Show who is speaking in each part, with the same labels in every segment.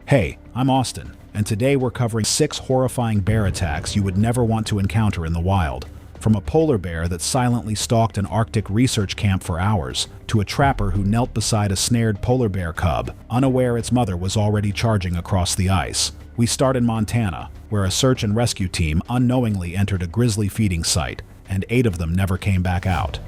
Speaker 1: Hey, I'm Austin, and today we're covering 6 horrifying bear attacks you would never want to encounter in the wild. From a polar bear that silently stalked an Arctic research camp for hours, to a trapper who knelt beside a snared polar bear cub, unaware its mother was already charging across the ice. We start in Montana, where a search and rescue team unknowingly entered a grizzly feeding site, and 8 of them never came back out.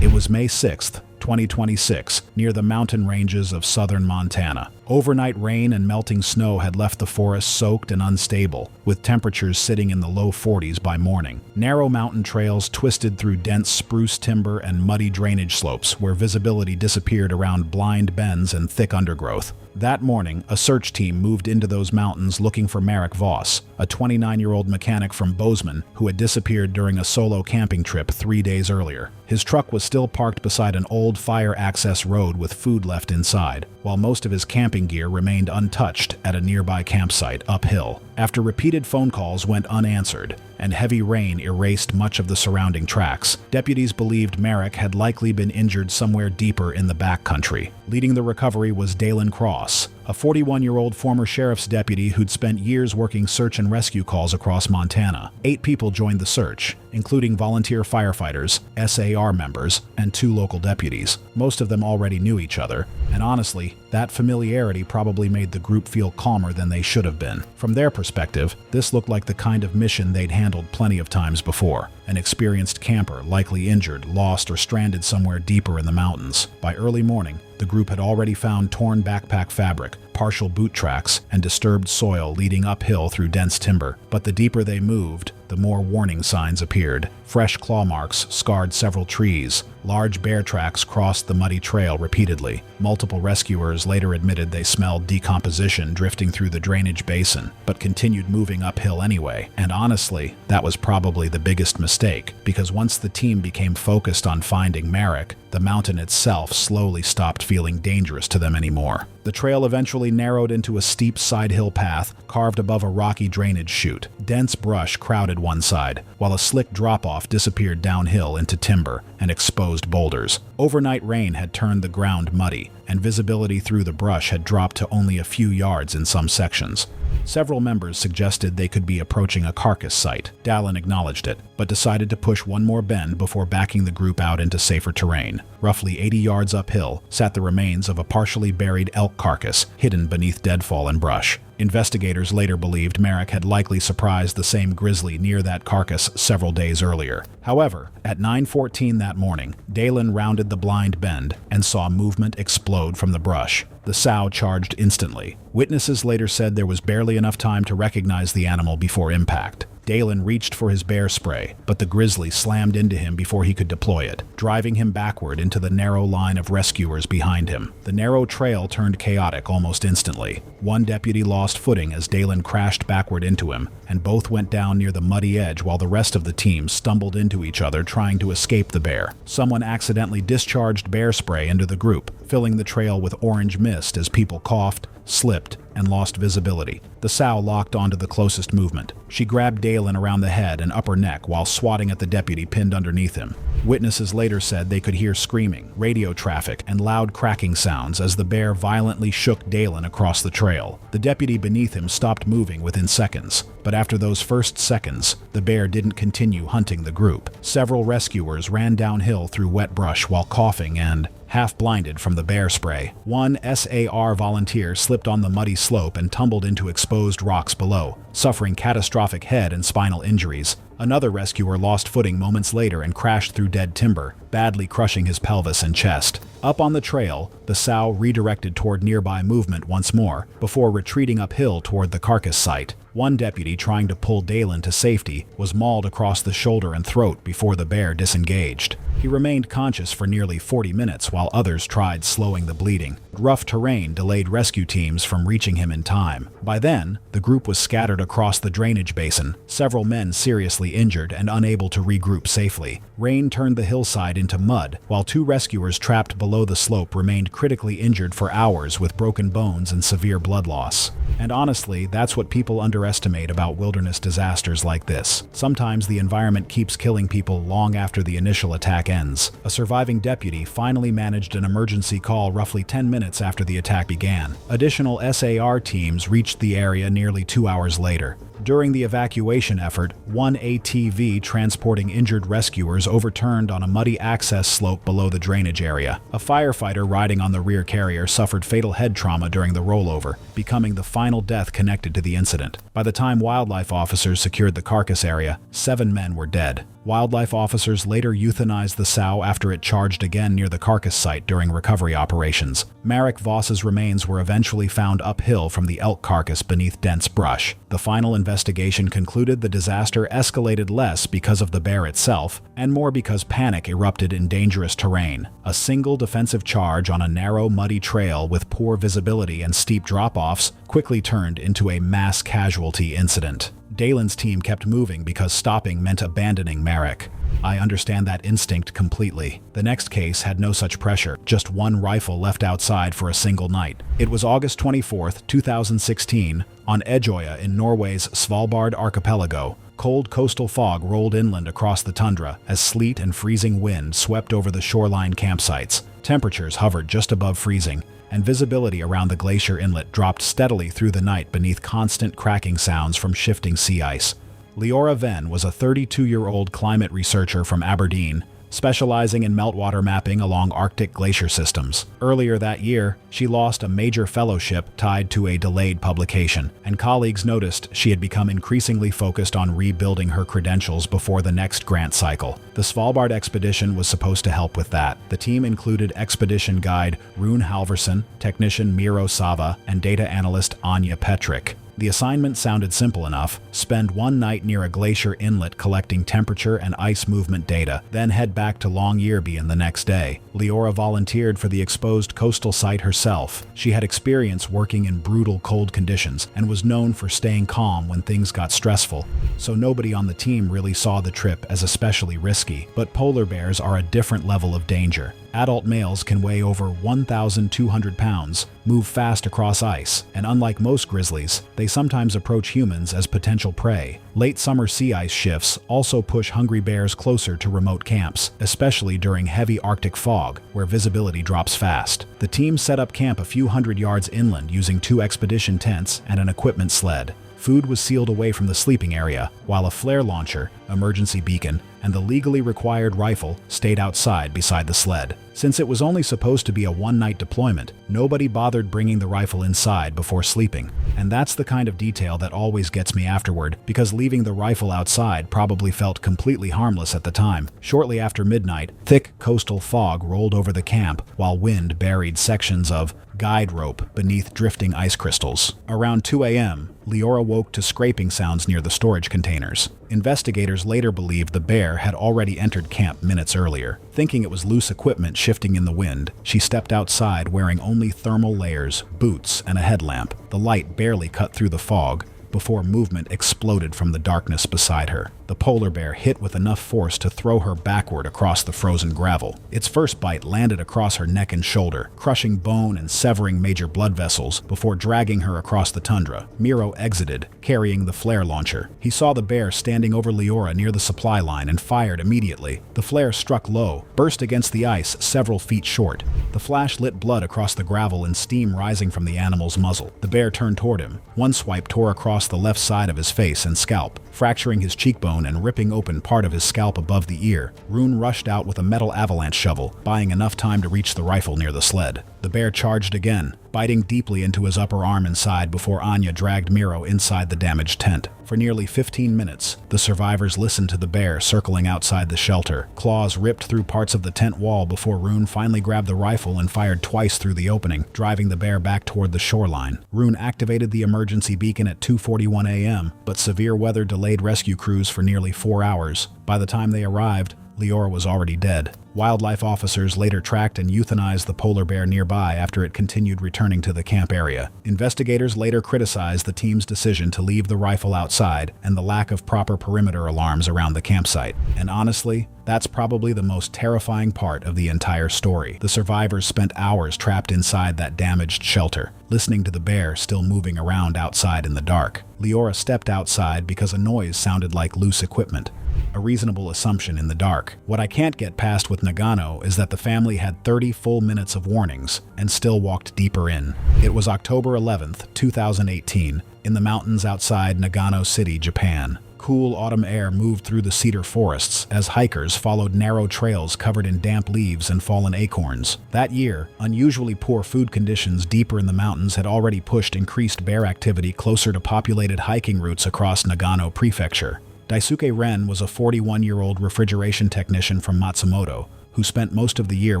Speaker 1: It was May 6th, 2026, near the mountain ranges of southern Montana. Overnight rain and melting snow had left the forest soaked and unstable, with temperatures sitting in the low 40s by morning. Narrow mountain trails twisted through dense spruce timber and muddy drainage slopes where visibility disappeared around blind bends and thick undergrowth. That morning, a search team moved into those mountains looking for Merrick Voss, a 29-year-old mechanic from Bozeman who had disappeared during a solo camping trip 3 days earlier. His truck was still parked beside an old fire access road with food left inside, while most of his camping gear remained untouched at a nearby campsite uphill. After repeated phone calls went unanswered, and heavy rain erased much of the surrounding tracks, deputies believed Merrick had likely been injured somewhere deeper in the backcountry. Leading the recovery was Dalen Cross, a 41-year-old former sheriff's deputy who'd spent years working search and rescue calls across Montana. 8 people joined the search, including volunteer firefighters, SAR members, and 2 local deputies. Most of them already knew each other, and honestly, that familiarity probably made the group feel calmer than they should have been. From their perspective, this looked like the kind of mission they'd handled plenty of times before. An experienced camper, likely injured, lost, or stranded somewhere deeper in the mountains. By early morning, the group had already found torn backpack fabric, partial boot tracks, and disturbed soil leading uphill through dense timber. But the deeper they moved, the more warning signs appeared. Fresh claw marks scarred several trees. Large bear tracks crossed the muddy trail repeatedly. Multiple rescuers later admitted they smelled decomposition drifting through the drainage basin, but continued moving uphill anyway. And honestly, that was probably the biggest mistake, because once the team became focused on finding Merrick, the mountain itself slowly stopped feeling dangerous to them anymore. The trail eventually narrowed into a steep side hill path carved above a rocky drainage chute. Dense brush crowded one side, while a slick drop-off disappeared downhill into timber and exposed boulders. Overnight rain had turned the ground muddy, and visibility through the brush had dropped to only a few yards in some sections. Several members suggested they could be approaching a carcass site. Dalen acknowledged it, but decided to push one more bend before backing the group out into safer terrain. Roughly 80 yards uphill sat the remains of a partially buried elk carcass hidden beneath deadfall and brush. Investigators later believed Merrick had likely surprised the same grizzly near that carcass several days earlier. However, at 9:14 that morning, Dalen rounded the blind bend and saw movement explode from the brush. The sow charged instantly. Witnesses later said there was barely enough time to recognize the animal before impact. Dalen reached for his bear spray, but the grizzly slammed into him before he could deploy it, driving him backward into the narrow line of rescuers behind him. The narrow trail turned chaotic almost instantly. One deputy lost footing as Dalen crashed backward into him, and both went down near the muddy edge while the rest of the team stumbled into each other trying to escape the bear. Someone accidentally discharged bear spray into the group, filling the trail with orange mist as people coughed, slipped, and lost visibility. The sow locked onto the closest movement. She grabbed Dalen around the head and upper neck while swatting at the deputy pinned underneath him. Witnesses later said they could hear screaming, radio traffic, and loud cracking sounds as the bear violently shook Dalen across the trail. The deputy beneath him stopped moving within seconds, but after those first seconds, the bear didn't continue hunting the group. Several rescuers ran downhill through wet brush while coughing and half-blinded from the bear spray. One SAR volunteer slipped on the muddy slope and tumbled into exposed rocks below, suffering catastrophic head and spinal injuries. Another rescuer lost footing moments later and crashed through dead timber, badly crushing his pelvis and chest. Up on the trail, the sow redirected toward nearby movement once more, before retreating uphill toward the carcass site. One deputy trying to pull Dalen to safety was mauled across the shoulder and throat before the bear disengaged. He remained conscious for nearly 40 minutes while others tried slowing the bleeding. Rough terrain delayed rescue teams from reaching him in time. By then, the group was scattered across the drainage basin, several men seriously injured and unable to regroup safely. Rain turned the hillside into mud, while 2 rescuers trapped below the slope remained critically injured for hours with broken bones and severe blood loss. And honestly, that's what people underestimate about wilderness disasters like this. Sometimes the environment keeps killing people long after the initial attack ends. A surviving deputy finally managed an emergency call roughly 10 minutes after the attack began. Additional SAR teams reached the area nearly 2 hours later. During the evacuation effort, one ATV transporting injured rescuers overturned on a muddy access slope below the drainage area. A firefighter riding on the rear carrier suffered fatal head trauma during the rollover, becoming the final death connected to the incident. By the time wildlife officers secured the carcass area, 7 men were dead. Wildlife officers later euthanized the sow after it charged again near the carcass site during recovery operations. Marek Voss's remains were eventually found uphill from the elk carcass beneath dense brush. The final investigation concluded the disaster escalated less because of the bear itself, and more because panic erupted in dangerous terrain. A single defensive charge on a narrow, muddy trail with poor visibility and steep drop-offs quickly turned into a mass casualty incident. Dalen's team kept moving because stopping meant abandoning Marek. I understand that instinct completely. The next case had no such pressure, just one rifle left outside for a single night. It was August 24th, 2016, on Edgeøya in Norway's Svalbard archipelago. Cold coastal fog rolled inland across the tundra as sleet and freezing wind swept over the shoreline campsites. Temperatures hovered just above freezing, and visibility around the glacier inlet dropped steadily through the night beneath constant cracking sounds from shifting sea ice. Leora Venn was a 32-year-old climate researcher from Aberdeen, specializing in meltwater mapping along Arctic glacier systems. Earlier that year, she lost a major fellowship tied to a delayed publication, and colleagues noticed she had become increasingly focused on rebuilding her credentials before the next grant cycle. The Svalbard expedition was supposed to help with that. The team included expedition guide Rune Halvorsen, technician Miro Sava, and data analyst Anja Petrick. The assignment sounded simple enough: spend one night near a glacier inlet collecting temperature and ice movement data, then head back to Longyearbyen the next day. Leora volunteered for the exposed coastal site herself. She had experience working in brutal cold conditions and was known for staying calm when things got stressful, so nobody on the team really saw the trip as especially risky. But polar bears are a different level of danger. Adult males can weigh over 1,200 pounds, move fast across ice, and unlike most grizzlies, they sometimes approach humans as potential prey. Late summer sea ice shifts also push hungry bears closer to remote camps, especially during heavy Arctic fog, where visibility drops fast. The team set up camp a few hundred yards inland using 2 expedition tents and an equipment sled. Food was sealed away from the sleeping area, while a flare launcher, emergency beacon, and the legally required rifle stayed outside beside the sled. Since it was only supposed to be a one-night deployment, nobody bothered bringing the rifle inside before sleeping. And that's the kind of detail that always gets me afterward, because leaving the rifle outside probably felt completely harmless at the time. Shortly after midnight, thick coastal fog rolled over the camp, while wind buried sections of guide rope beneath drifting ice crystals. Around 2 a.m., Leora woke to scraping sounds near the storage containers. Investigators later believed the bear had already entered camp minutes earlier. Thinking it was loose equipment shifting in the wind, she stepped outside wearing only thermal layers, boots, and a headlamp. The light barely cut through the fog before movement exploded from the darkness beside her. The polar bear hit with enough force to throw her backward across the frozen gravel. Its first bite landed across her neck and shoulder, crushing bone and severing major blood vessels before dragging her across the tundra. Miro exited, carrying the flare launcher. He saw the bear standing over Leora near the supply line and fired immediately. The flare struck low, burst against the ice several feet short. The flash lit blood across the gravel and steam rising from the animal's muzzle. The bear turned toward him. One swipe tore across the left side of his face and scalp, fracturing his cheekbone and ripping open part of his scalp above the ear. Rune rushed out with a metal avalanche shovel, buying enough time to reach the rifle near the sled. The bear charged again, biting deeply into his upper arm and side before Anja dragged Miro inside the damaged tent. For nearly 15 minutes, the survivors listened to the bear circling outside the shelter. Claws ripped through parts of the tent wall before Rune finally grabbed the rifle and fired twice through the opening, driving the bear back toward the shoreline. Rune activated the emergency beacon at 2:41 a.m., but severe weather delayed rescue crews for nearly 4 hours. By the time they arrived, Leora was already dead. Wildlife officers later tracked and euthanized the polar bear nearby after it continued returning to the camp area. Investigators later criticized the team's decision to leave the rifle outside and the lack of proper perimeter alarms around the campsite. And honestly, that's probably the most terrifying part of the entire story. The survivors spent hours trapped inside that damaged shelter, listening to the bear still moving around outside in the dark. Leora stepped outside because a noise sounded like loose equipment. a reasonable assumption in the dark. What I can't get past with Nagano is that the family had 30 full minutes of warnings and still walked deeper in. It was October 11th, 2018, in the mountains outside Nagano City, Japan. Cool autumn air moved through the cedar forests as hikers followed narrow trails covered in damp leaves and fallen acorns. That year, unusually poor food conditions deeper in the mountains had already pushed increased bear activity closer to populated hiking routes across Nagano Prefecture. Daisuke Ren was a 41-year-old refrigeration technician from Matsumoto who spent most of the year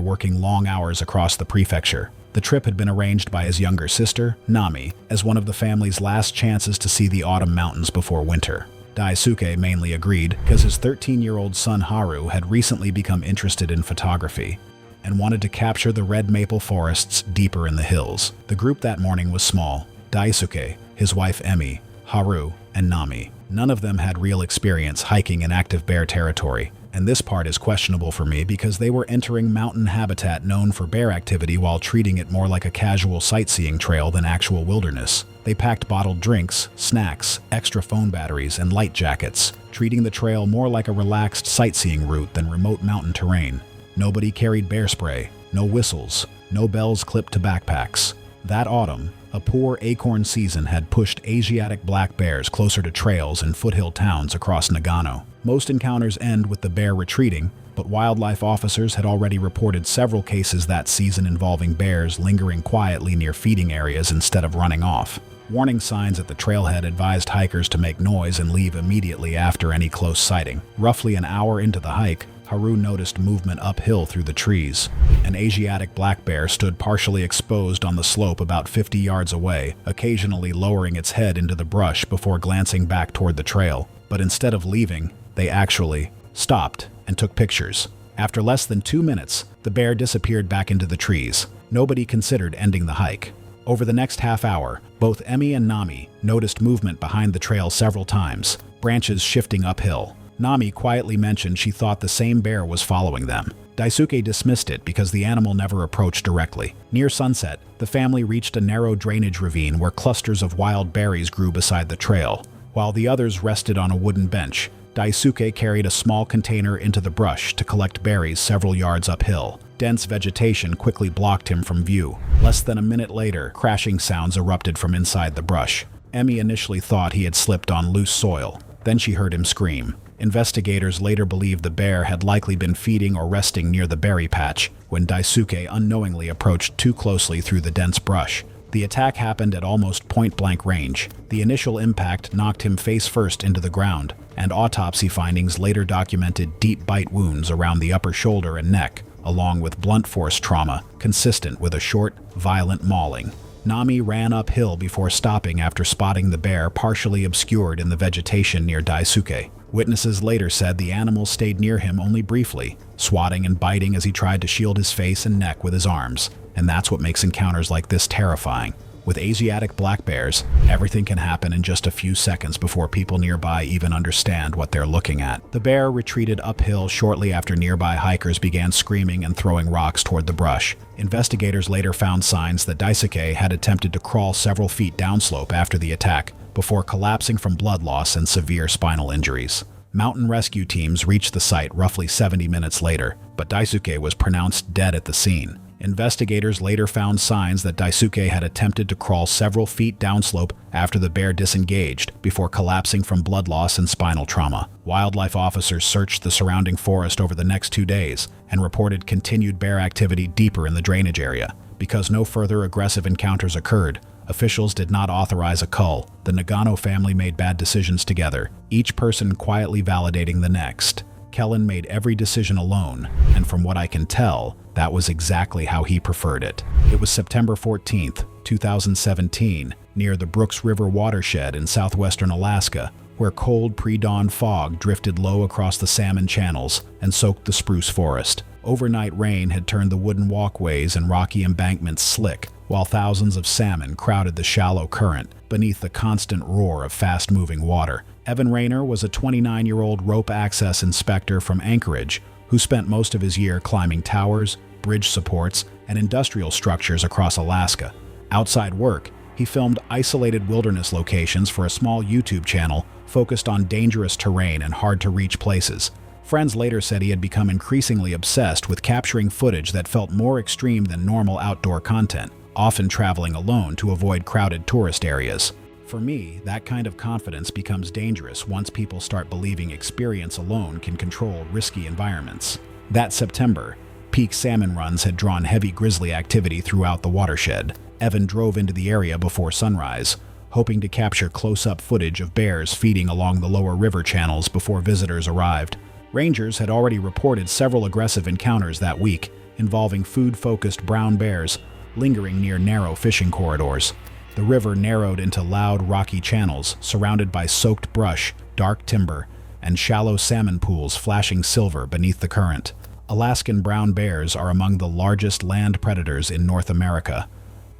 Speaker 1: working long hours across the prefecture. The trip had been arranged by his younger sister, Nami, as one of the family's last chances to see the autumn mountains before winter. Daisuke mainly agreed because his 13-year-old son Haru had recently become interested in photography and wanted to capture the red maple forests deeper in the hills. The group that morning was small: Daisuke, his wife Emi, Haru, and Nami. None of them had real experience hiking in active bear territory, and this part is questionable for me because they were entering mountain habitat known for bear activity while treating it more like a casual sightseeing trail than actual wilderness. They packed bottled drinks, snacks, extra phone batteries, and light jackets, treating the trail more like a relaxed sightseeing route than remote mountain terrain. Nobody carried bear spray, no whistles, no bells clipped to backpacks. That autumn, a poor acorn season had pushed Asiatic black bears closer to trails and foothill towns across Nagano. Most encounters end with the bear retreating, but wildlife officers had already reported several cases that season involving bears lingering quietly near feeding areas instead of running off. Warning signs at the trailhead advised hikers to make noise and leave immediately after any close sighting. Roughly an hour into the hike, Haru noticed movement uphill through the trees. An Asiatic black bear stood partially exposed on the slope about 50 yards away, occasionally lowering its head into the brush before glancing back toward the trail. But instead of leaving, they actually stopped and took pictures. After less than 2 minutes, the bear disappeared back into the trees. Nobody considered ending the hike. Over the next half hour, both Emi and Nami noticed movement behind the trail several times, branches shifting uphill. Nami quietly mentioned she thought the same bear was following them. Daisuke dismissed it because the animal never approached directly. Near sunset, the family reached a narrow drainage ravine where clusters of wild berries grew beside the trail. While the others rested on a wooden bench, Daisuke carried a small container into the brush to collect berries several yards uphill. Dense vegetation quickly blocked him from view. Less than a minute later, crashing sounds erupted from inside the brush. Emi initially thought he had slipped on loose soil. Then she heard him scream. Investigators later believed the bear had likely been feeding or resting near the berry patch when Daisuke unknowingly approached too closely through the dense brush. The attack happened at almost point-blank range. The initial impact knocked him face-first into the ground, and autopsy findings later documented deep bite wounds around the upper shoulder and neck, along with blunt force trauma consistent with a short, violent mauling. Nami ran uphill before stopping after spotting the bear partially obscured in the vegetation near Daisuke. Witnesses later said the animal stayed near him only briefly, swatting and biting as he tried to shield his face and neck with his arms. And that's what makes encounters like this terrifying. With Asiatic black bears, everything can happen in just a few seconds before people nearby even understand what they're looking at. The bear retreated uphill shortly after nearby hikers began screaming and throwing rocks toward the brush. Investigators later found signs that Daisuke had attempted to crawl several feet downslope after the attack, before collapsing from blood loss and severe spinal injuries. Mountain rescue teams reached the site roughly 70 minutes later, but Daisuke was pronounced dead at the scene. Investigators later found signs that Daisuke had attempted to crawl several feet downslope after the bear disengaged, before collapsing from blood loss and spinal trauma. Wildlife officers searched the surrounding forest over the next 2 days and reported continued bear activity deeper in the drainage area. Because no further aggressive encounters occurred, officials did not authorize a cull. The Nagano family made bad decisions together, each person quietly validating the next. Kellen made every decision alone, and from what I can tell, that was exactly how he preferred it. It was September 14th, 2017, near the Brooks River watershed in southwestern Alaska, where cold pre-dawn fog drifted low across the salmon channels and soaked the spruce forest. Overnight rain had turned the wooden walkways and rocky embankments slick, while thousands of salmon crowded the shallow current beneath the constant roar of fast-moving water. Evan Rayner was a 29-year-old rope access inspector from Anchorage who spent most of his year climbing towers, bridge supports, and industrial structures across Alaska. Outside work, he He filmed isolated wilderness locations for a small YouTube channel focused on dangerous terrain and hard-to-reach places. Friends later said he had become increasingly obsessed with capturing footage that felt more extreme than normal outdoor content, often traveling alone to avoid crowded tourist areas. For me, that kind of confidence becomes dangerous once people start believing experience alone can control risky environments. That September, peak salmon runs had drawn heavy grizzly activity throughout the watershed. Evan drove into the area before sunrise, hoping to capture close-up footage of bears feeding along the lower river channels before visitors arrived. Rangers had already reported several aggressive encounters that week, involving food-focused brown bears lingering near narrow fishing corridors. The river narrowed into loud, rocky channels surrounded by soaked brush, dark timber, and shallow salmon pools flashing silver beneath the current. Alaskan brown bears are among the largest land predators in North America.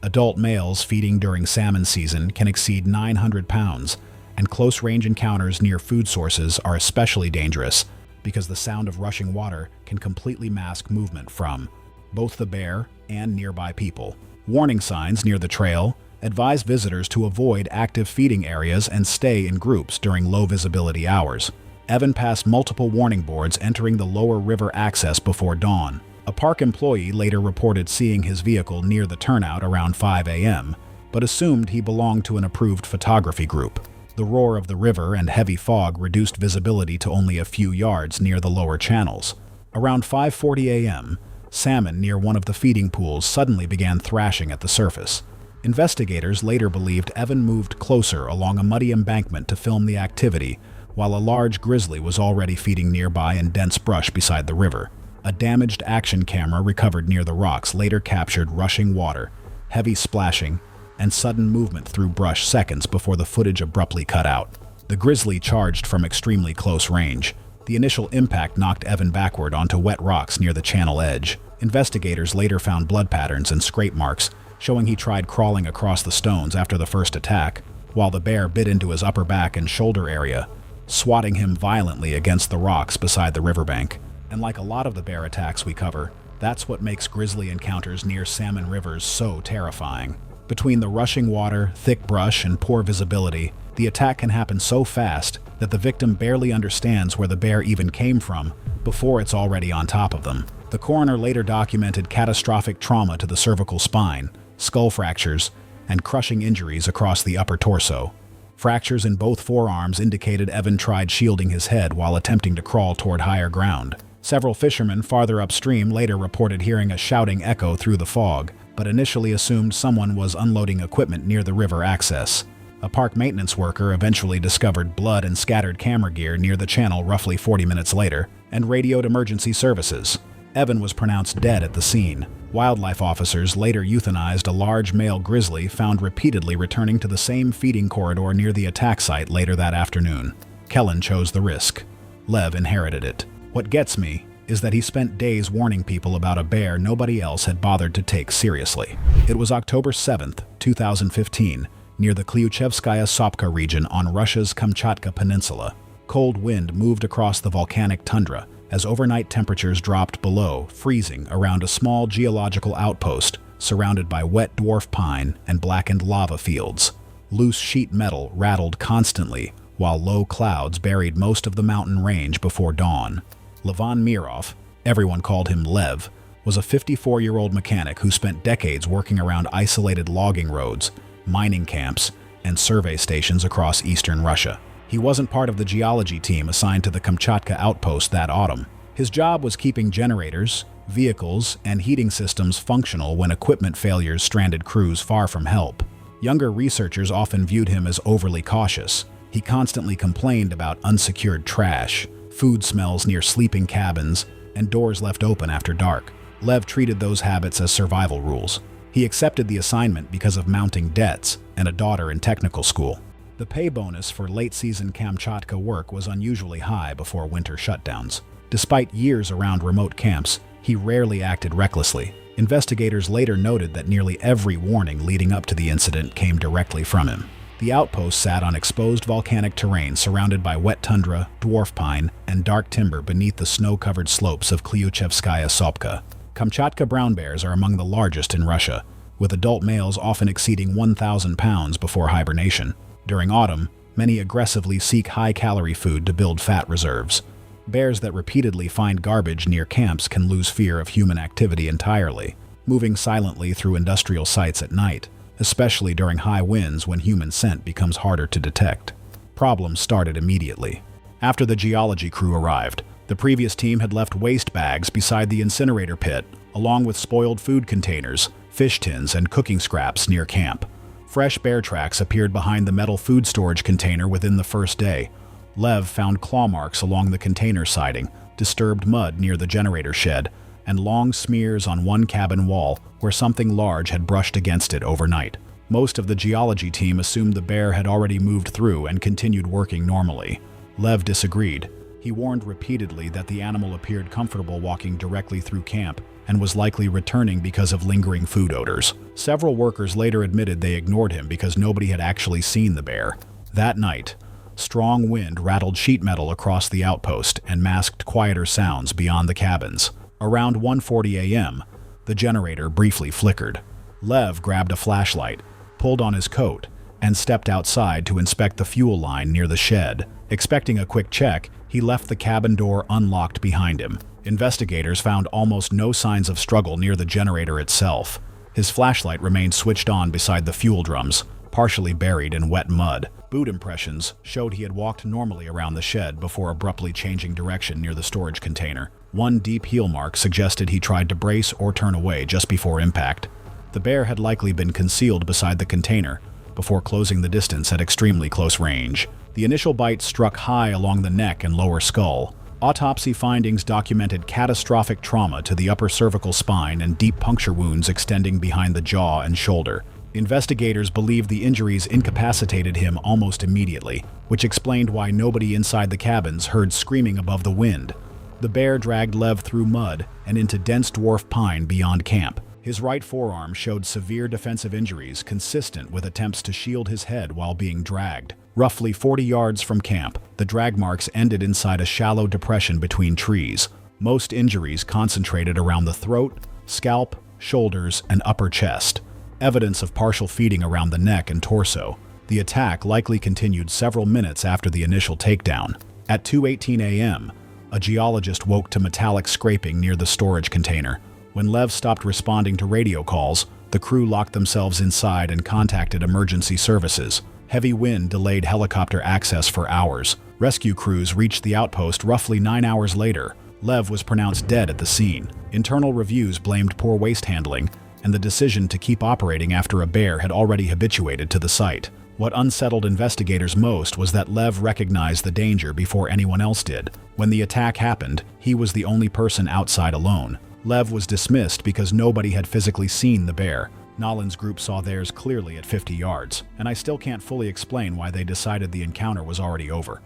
Speaker 1: Adult males feeding during salmon season can exceed 900 pounds, and close-range encounters near food sources are especially dangerous because the sound of rushing water can completely mask movement from both the bear and nearby people. Warning signs near the trail advise visitors to avoid active feeding areas and stay in groups during low-visibility hours. Evan passed multiple warning boards entering the lower river access before dawn. A park employee later reported seeing his vehicle near the turnout around 5 a.m., but assumed he belonged to an approved photography group. The roar of the river and heavy fog reduced visibility to only a few yards near the lower channels. Around 5:40 a.m., salmon near one of the feeding pools suddenly began thrashing at the surface. Investigators later believed Evan moved closer along a muddy embankment to film the activity, while a large grizzly was already feeding nearby in dense brush beside the river. A damaged action camera recovered near the rocks later captured rushing water, heavy splashing, and sudden movement through brush seconds before the footage abruptly cut out. The grizzly charged from extremely close range. The initial impact knocked Evan backward onto wet rocks near the channel edge. Investigators later found blood patterns and scrape marks, showing he tried crawling across the stones after the first attack, while the bear bit into his upper back and shoulder area, swatting him violently against the rocks beside the riverbank. And like a lot of the bear attacks we cover, that's what makes grizzly encounters near salmon rivers so terrifying. Between the rushing water, thick brush, and poor visibility, the attack can happen so fast that the victim barely understands where the bear even came from before it's already on top of them. The coroner later documented catastrophic trauma to the cervical spine, skull fractures, and crushing injuries across the upper torso. Fractures in both forearms indicated Evan tried shielding his head while attempting to crawl toward higher ground. Several fishermen farther upstream later reported hearing a shouting echo through the fog, but initially assumed someone was unloading equipment near the river access. A park maintenance worker eventually discovered blood and scattered camera gear near the channel roughly 40 minutes later, and radioed emergency services. Evan was pronounced dead at the scene. Wildlife officers later euthanized a large male grizzly found repeatedly returning to the same feeding corridor near the attack site later that afternoon. Kellen chose the risk. Lev inherited it. What gets me is that he spent days warning people about a bear nobody else had bothered to take seriously. It was October 7, 2015, near the Klyuchevskaya Sopka region on Russia's Kamchatka Peninsula. Cold wind moved across the volcanic tundra as overnight temperatures dropped below freezing around a small geological outpost surrounded by wet dwarf pine and blackened lava fields. Loose sheet metal rattled constantly, while low clouds buried most of the mountain range before dawn. Levan Mirov, everyone called him Lev, was a 54-year-old mechanic who spent decades working around isolated logging roads, mining camps, and survey stations across eastern Russia. He wasn't part of the geology team assigned to the Kamchatka outpost that autumn. His job was keeping generators, vehicles, and heating systems functional when equipment failures stranded crews far from help. Younger researchers often viewed him as overly cautious. He constantly complained about unsecured trash, food smells near sleeping cabins, and doors left open after dark. Lev treated those habits as survival rules. He accepted the assignment because of mounting debts and a daughter in technical school. The pay bonus for late-season Kamchatka work was unusually high before winter shutdowns. Despite years around remote camps, he rarely acted recklessly. Investigators later noted that nearly every warning leading up to the incident came directly from him. The outpost sat on exposed volcanic terrain surrounded by wet tundra, dwarf pine, and dark timber beneath the snow-covered slopes of Klyuchevskaya Sopka. Kamchatka brown bears are among the largest in Russia, with adult males often exceeding 1,000 pounds before hibernation. During autumn, many aggressively seek high-calorie food to build fat reserves. Bears that repeatedly find garbage near camps can lose fear of human activity entirely, moving silently through industrial sites at night, especially during high winds when human scent becomes harder to detect. Problems started immediately. After the geology crew arrived, the previous team had left waste bags beside the incinerator pit, along with spoiled food containers, fish tins, and cooking scraps near camp. Fresh bear tracks appeared behind the metal food storage container within the first day. Lev found claw marks along the container siding, disturbed mud near the generator shed, and long smears on one cabin wall where something large had brushed against it overnight. Most of the geology team assumed the bear had already moved through and continued working normally. Lev disagreed. He warned repeatedly that the animal appeared comfortable walking directly through camp and was likely returning because of lingering food odors. Several workers later admitted they ignored him because nobody had actually seen the bear. That night, strong wind rattled sheet metal across the outpost and masked quieter sounds beyond the cabins. Around 1:40 a.m., the generator briefly flickered. Lev grabbed a flashlight, pulled on his coat, and stepped outside to inspect the fuel line near the shed. Expecting a quick check, he left the cabin door unlocked behind him. Investigators found almost no signs of struggle near the generator itself. His flashlight remained switched on beside the fuel drums, partially buried in wet mud. Boot impressions showed he had walked normally around the shed before abruptly changing direction near the storage container. One deep heel mark suggested he tried to brace or turn away just before impact. The bear had likely been concealed beside the container before closing the distance at extremely close range. The initial bite struck high along the neck and lower skull. Autopsy findings documented catastrophic trauma to the upper cervical spine and deep puncture wounds extending behind the jaw and shoulder. Investigators believe the injuries incapacitated him almost immediately, which explained why nobody inside the cabins heard screaming above the wind. The bear dragged Lev through mud and into dense dwarf pine beyond camp. His right forearm showed severe defensive injuries consistent with attempts to shield his head while being dragged. Roughly 40 yards from camp, the drag marks ended inside a shallow depression between trees. Most injuries concentrated around the throat, scalp, shoulders, and upper chest. Evidence of partial feeding around the neck and torso. The attack likely continued several minutes after the initial takedown. At 2:18 a.m., a geologist woke to metallic scraping near the storage container. When Lev stopped responding to radio calls, the crew locked themselves inside and contacted emergency services. Heavy wind delayed helicopter access for hours. Rescue crews reached the outpost roughly 9 hours later. Lev was pronounced dead at the scene. Internal reviews blamed poor waste handling and the decision to keep operating after a bear had already habituated to the site. What unsettled investigators most was that Lev recognized the danger before anyone else did. When the attack happened, he was the only person outside alone. Lev was dismissed because nobody had physically seen the bear. Nolan's group saw theirs clearly at 50 yards, and I still can't fully explain why they decided the encounter was already over.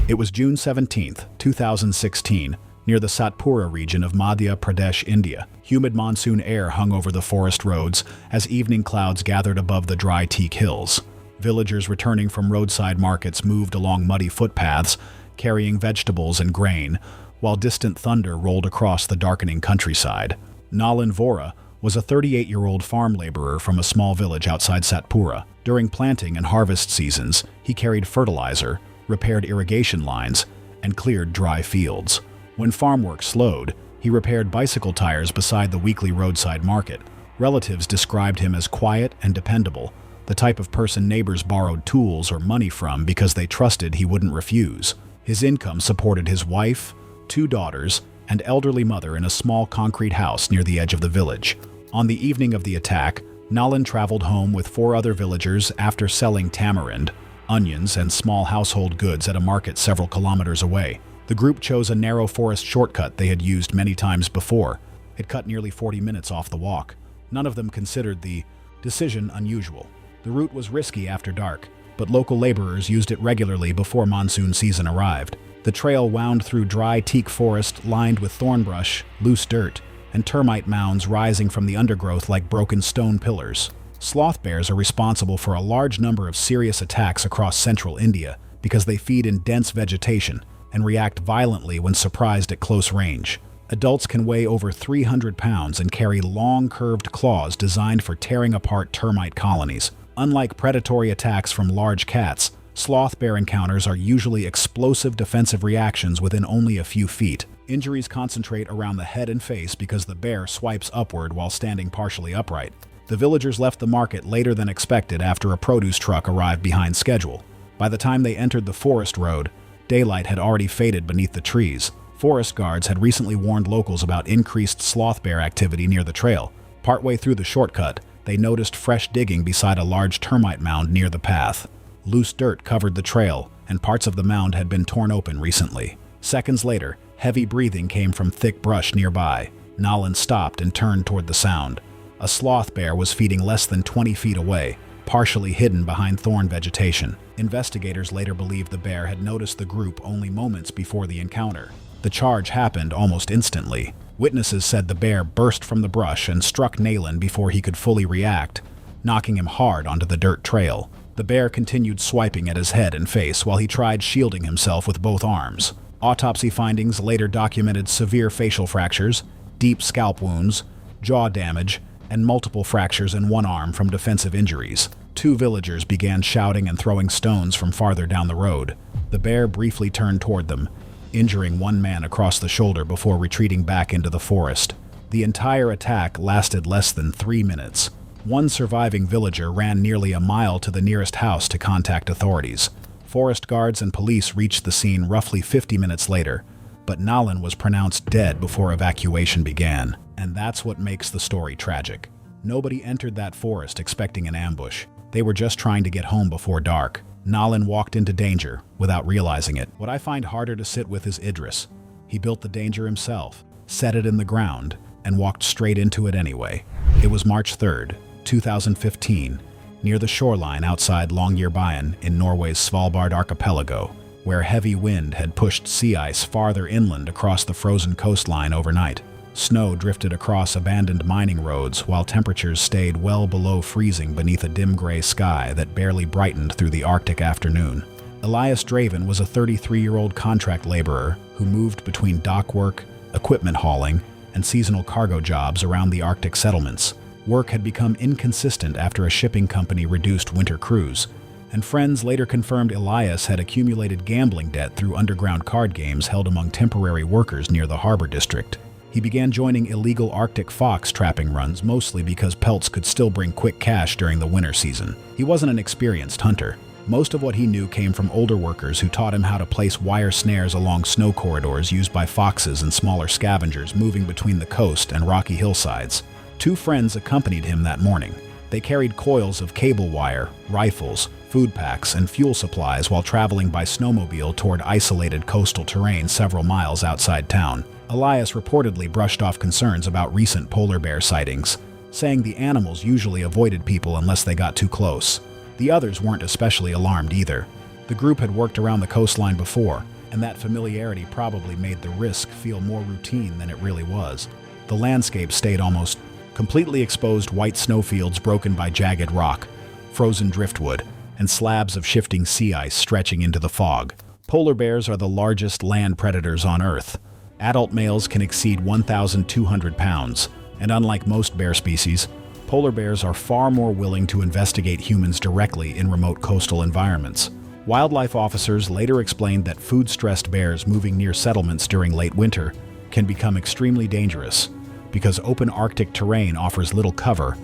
Speaker 1: It was June 17, 2016, near the Satpura region of Madhya Pradesh, India. Humid monsoon air hung over the forest roads as evening clouds gathered above the dry teak hills. Villagers returning from roadside markets moved along muddy footpaths, carrying vegetables and grain, while distant thunder rolled across the darkening countryside. Nalan Vora was a 38-year-old farm laborer from a small village outside Satpura. During planting and harvest seasons, he carried fertilizer, repaired irrigation lines, and cleared dry fields. When farm work slowed, he repaired bicycle tires beside the weekly roadside market. Relatives described him as quiet and dependable, the type of person neighbors borrowed tools or money from because they trusted he wouldn't refuse. His income supported his wife, 2 daughters, and elderly mother in a small concrete house near the edge of the village. On the evening of the attack, Nalan traveled home with 4 other villagers after selling tamarind, onions, and small household goods at a market several kilometers away. The group chose a narrow forest shortcut they had used many times before. It cut nearly 40 minutes off the walk. None of them considered the decision unusual. The route was risky after dark, but local laborers used it regularly before monsoon season arrived. The trail wound through dry teak forest lined with thorn brush, loose dirt, and termite mounds rising from the undergrowth like broken stone pillars. Sloth bears are responsible for a large number of serious attacks across central India because they feed in dense vegetation and react violently when surprised at close range. Adults can weigh over 300 pounds and carry long, curved claws designed for tearing apart termite colonies. Unlike predatory attacks from large cats, sloth bear encounters are usually explosive defensive reactions within only a few feet. Injuries concentrate around the head and face because the bear swipes upward while standing partially upright. The villagers left the market later than expected after a produce truck arrived behind schedule. By the time they entered the forest road, daylight had already faded beneath the trees. Forest guards had recently warned locals about increased sloth bear activity near the trail. Partway through the shortcut, they noticed fresh digging beside a large termite mound near the path. Loose dirt covered the trail, and parts of the mound had been torn open recently. Seconds later, heavy breathing came from thick brush nearby. Nolan stopped and turned toward the sound. A sloth bear was feeding less than 20 feet away, partially hidden behind thorn vegetation. Investigators later believed the bear had noticed the group only moments before the encounter. The charge happened almost instantly. Witnesses said the bear burst from the brush and struck Nolan before he could fully react, knocking him hard onto the dirt trail. The bear continued swiping at his head and face while he tried shielding himself with both arms. Autopsy findings later documented severe facial fractures, deep scalp wounds, jaw damage, and multiple fractures in one arm from defensive injuries. 2 villagers began shouting and throwing stones from farther down the road. The bear briefly turned toward them, injuring one man across the shoulder before retreating back into the forest. The entire attack lasted less than 3 minutes. One surviving villager ran nearly a mile to the nearest house to contact authorities. Forest guards and police reached the scene roughly 50 minutes later, but Nolan was pronounced dead before evacuation began. And that's what makes the story tragic. Nobody entered that forest expecting an ambush. They were just trying to get home before dark. Nolan walked into danger without realizing it. What I find harder to sit with is Idris. He built the danger himself, set it in the ground, and walked straight into it anyway. It was March 3rd, 2015, near the shoreline outside Longyearbyen in Norway's Svalbard archipelago, where heavy wind had pushed sea ice farther inland across the frozen coastline overnight. Snow drifted across abandoned mining roads while temperatures stayed well below freezing beneath a dim gray sky that barely brightened through the Arctic afternoon. Elias Draven was a 33-year-old contract laborer who moved between dock work, equipment hauling, and seasonal cargo jobs around the Arctic settlements. Work had become inconsistent after a shipping company reduced winter crews, and friends later confirmed Elias had accumulated gambling debt through underground card games held among temporary workers near the harbor district. He began joining illegal Arctic fox trapping runs mostly because pelts could still bring quick cash during the winter season. He wasn't an experienced hunter. Most of what he knew came from older workers who taught him how to place wire snares along snow corridors used by foxes and smaller scavengers moving between the coast and rocky hillsides. 2 friends accompanied him that morning. They carried coils of cable wire, rifles, food packs, and fuel supplies while traveling by snowmobile toward isolated coastal terrain several miles outside town. Elias reportedly brushed off concerns about recent polar bear sightings, saying the animals usually avoided people unless they got too close. The others weren't especially alarmed either. The group had worked around the coastline before, and that familiarity probably made the risk feel more routine than it really was. The landscape stayed almost completely exposed white snowfields broken by jagged rock, frozen driftwood, and slabs of shifting sea ice stretching into the fog. Polar bears are the largest land predators on Earth. Adult males can exceed 1,200 pounds, and unlike most bear species, polar bears are far more willing to investigate humans directly in remote coastal environments. Wildlife officers later explained that food-stressed bears moving near settlements during late winter can become extremely dangerous because open Arctic terrain offers little cover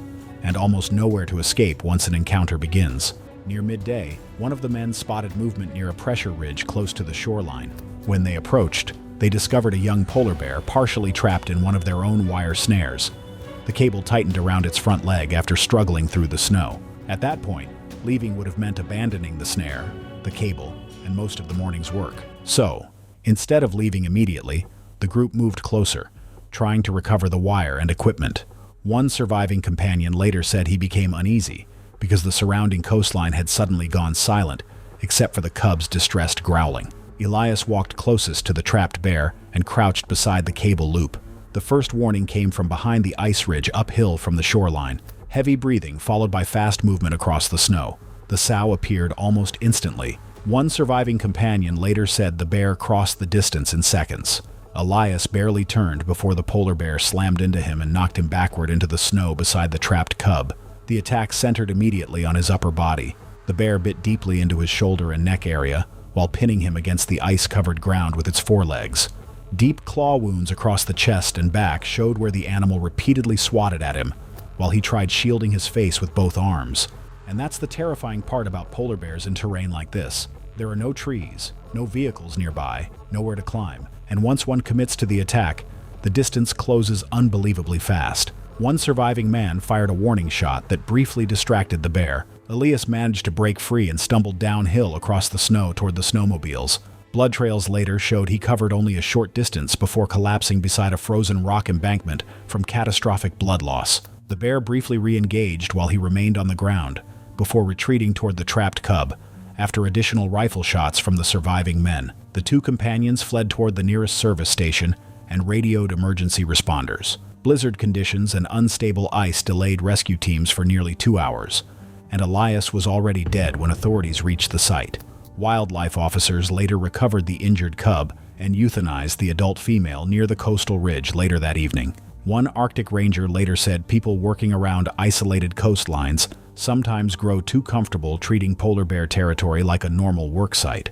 Speaker 1: and almost nowhere to escape once an encounter begins. Near midday, one of the men spotted movement near a pressure ridge close to the shoreline. When they approached, they discovered a young polar bear partially trapped in one of their own wire snares. The cable tightened around its front leg after struggling through the snow. At that point, leaving would have meant abandoning the snare, the cable, and most of the morning's work. So, instead of leaving immediately, the group moved closer, trying to recover the wire and equipment. One surviving companion later said he became uneasy because the surrounding coastline had suddenly gone silent, except for the cub's distressed growling. Elias walked closest to the trapped bear and crouched beside the cable loop. The first warning came from behind the ice ridge uphill from the shoreline. Heavy breathing followed by fast movement across the snow. The sow appeared almost instantly. One surviving companion later said the bear crossed the distance in seconds. Elias barely turned before the polar bear slammed into him and knocked him backward into the snow beside the trapped cub. The attack centered immediately on his upper body. The bear bit deeply into his shoulder and neck area, while pinning him against the ice-covered ground with its forelegs. Deep claw wounds across the chest and back showed where the animal repeatedly swatted at him, while he tried shielding his face with both arms. And that's the terrifying part about polar bears in terrain like this. There are no trees, no vehicles nearby, nowhere to climb, and once one commits to the attack, the distance closes unbelievably fast. One surviving man fired a warning shot that briefly distracted the bear. Elias managed to break free and stumbled downhill across the snow toward the snowmobiles. Blood trails later showed he covered only a short distance before collapsing beside a frozen rock embankment from catastrophic blood loss. The bear briefly re-engaged while he remained on the ground, before retreating toward the trapped cub. After additional rifle shots from the surviving men, the two companions fled toward the nearest service station and radioed emergency responders. Blizzard conditions and unstable ice delayed rescue teams for nearly 2 hours, and Elias was already dead when authorities reached the site. Wildlife officers later recovered the injured cub and euthanized the adult female near the coastal ridge later that evening. One Arctic ranger later said people working around isolated coastlines sometimes grow too comfortable treating polar bear territory like a normal work site.